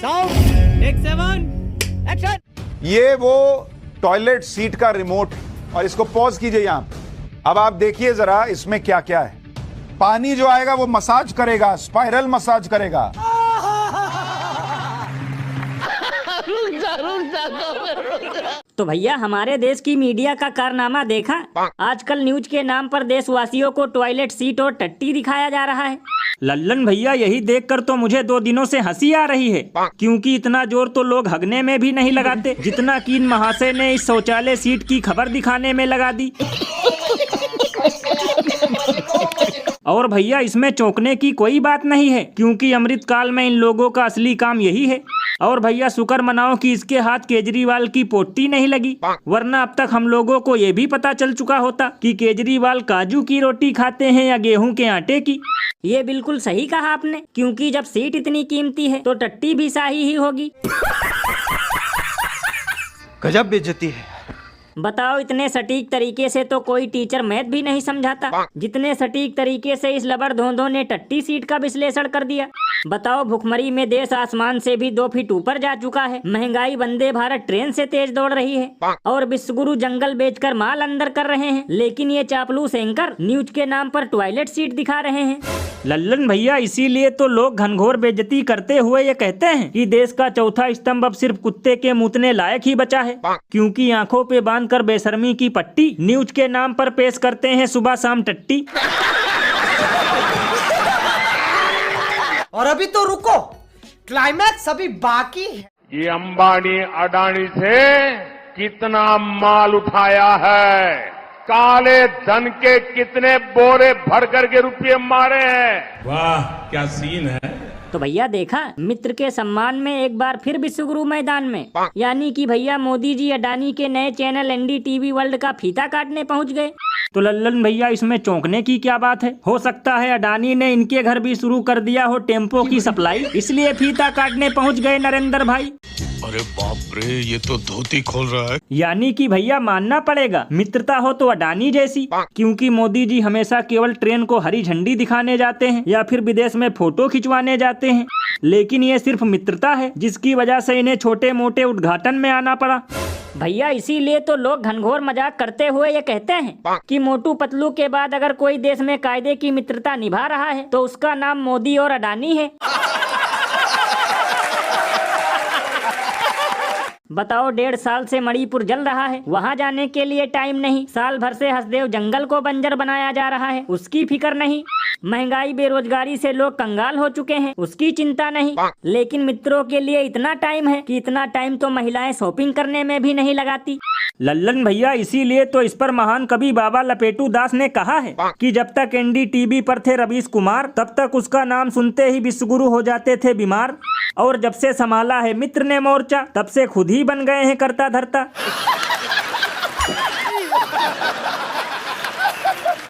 Sound take 7 action. ये वो toilet seat का रिमोट है और इसको पॉज कीजिए यहाँ। अब आप देखिए जरा इसमें क्या क्या है। पानी जो आएगा वो मसाज करेगा, स्पाइरल मसाज करेगा। तो भैया हमारे देश की मीडिया का कारनामा देखा। आजकल न्यूज के नाम पर देशवासियों को टॉयलेट सीट और टट्टी दिखाया जा रहा है। लल्लन भैया यही देखकर तो मुझे 2 दिनों से हंसी आ रही है, क्योंकि इतना जोर तो लोग हगने में भी नहीं लगाते जितना कीन महाशय ने इस शौचालय सीट की खबर दिखाने में लगा दी। और भैया इसमें चौंकने की कोई बात नहीं है, क्योंकि अमृतकाल में इन लोगों का असली काम यही है। और भैया शुक्र मनाओ कि इसके हाथ केजरीवाल की पोट्टी नहीं लगी, वरना अब तक हम लोगों को ये भी पता चल चुका होता कि केजरीवाल काजू की रोटी खाते हैं या गेहूं के आटे की। ये बिल्कुल सही कहा आपने, क्योंकि जब सीट इतनी कीमती है तो टट्टी भी शाही ही होगी। गजब बेइज्जती है। बताओ, इतने सटीक तरीके से तो कोई टीचर मैथ भी नहीं समझाता जितने सटीक तरीके से इस लबर धोंधों ने टट्टी सीट का विश्लेषण कर दिया। बताओ, भुखमरी में देश आसमान से भी 2 फीट ऊपर जा चुका है। महंगाई वंदे भारत ट्रेन से तेज दौड़ रही है और विश्वगुरु जंगल बेचकर माल अंदर कर रहे हैं, लेकिन ये चापलूस एंकर न्यूज के नाम पर टॉयलेट सीट दिखा रहे हैं। लल्लन भैया इसीलिए तो लोग घनघोर बेइज्जती करते हुए ये कहते हैं कि देश का चौथा स्तंभ अब सिर्फ कुत्ते के मूतने लायक ही बचा है, क्योंकि आंखों पे बांधकर बेशर्मी की पट्टी न्यूज के नाम पर पेश करते हैं सुबह शाम टट्टी। और अभी तो रुको, क्लाइमैक्स अभी बाकी है। ये अंबानी अडानी से कितना माल उठाया है, काले धन के कितने बोरे भर करके रुपये मारे हैं। वाह क्या सीन है। तो भैया देखा, मित्र के सम्मान में एक बार फिर विश्वगुरु मैदान में, यानी कि भैया मोदी जी अडानी के नए चैनल एनडीटीवी वर्ल्ड का फीता काटने पहुंच गए। तो लल्लन भैया इसमें चौंकने की क्या बात है। हो सकता है अडानी ने इनके घर भी शुरू कर दिया हो टेम्पो की सप्लाई, इसलिए फीता काटने पहुंच गए नरेंद्र भाई। अरे बाप रे, ये तो धोती खोल रहा है। यानी कि भैया मानना पड़ेगा, मित्रता हो तो अडानी जैसी, क्योंकि मोदी जी हमेशा केवल ट्रेन को हरी झंडी दिखाने जाते हैं या फिर विदेश में फोटो खिंचवाने जाते हैं, लेकिन ये सिर्फ मित्रता है जिसकी वजह से इन्हें छोटे मोटे उद्घाटन में आना पड़ा। भैया इसीलिए तो लोग घनघोर मजाक करते हुए ये कहते हैं कि मोटू पतलू के बाद अगर कोई देश में कायदे की मित्रता निभा रहा है तो उसका नाम मोदी और अडानी है। बताओ, 1.5 साल से मणिपुर जल रहा है, वहाँ जाने के लिए टाइम नहीं। साल भर से हसदेव जंगल को बंजर बनाया जा रहा है, उसकी फिक्र नहीं। महंगाई बेरोजगारी से लोग कंगाल हो चुके हैं, उसकी चिंता नहीं। लेकिन मित्रों के लिए इतना टाइम है कि इतना टाइम तो महिलाएं शॉपिंग करने में भी नहीं लगाती। लल्लन भैया इसीलिए तो इस पर महान कवि बाबा लपेटू दास ने कहा है कि जब तक एनडीटीवी पर थे रवीश कुमार, तब तक उसका नाम सुनते ही विश्वगुरु हो जाते थे बीमार। और जब से संभाला है मित्र ने मोर्चा, तब से खुद ही बन गए हैं करता धरता।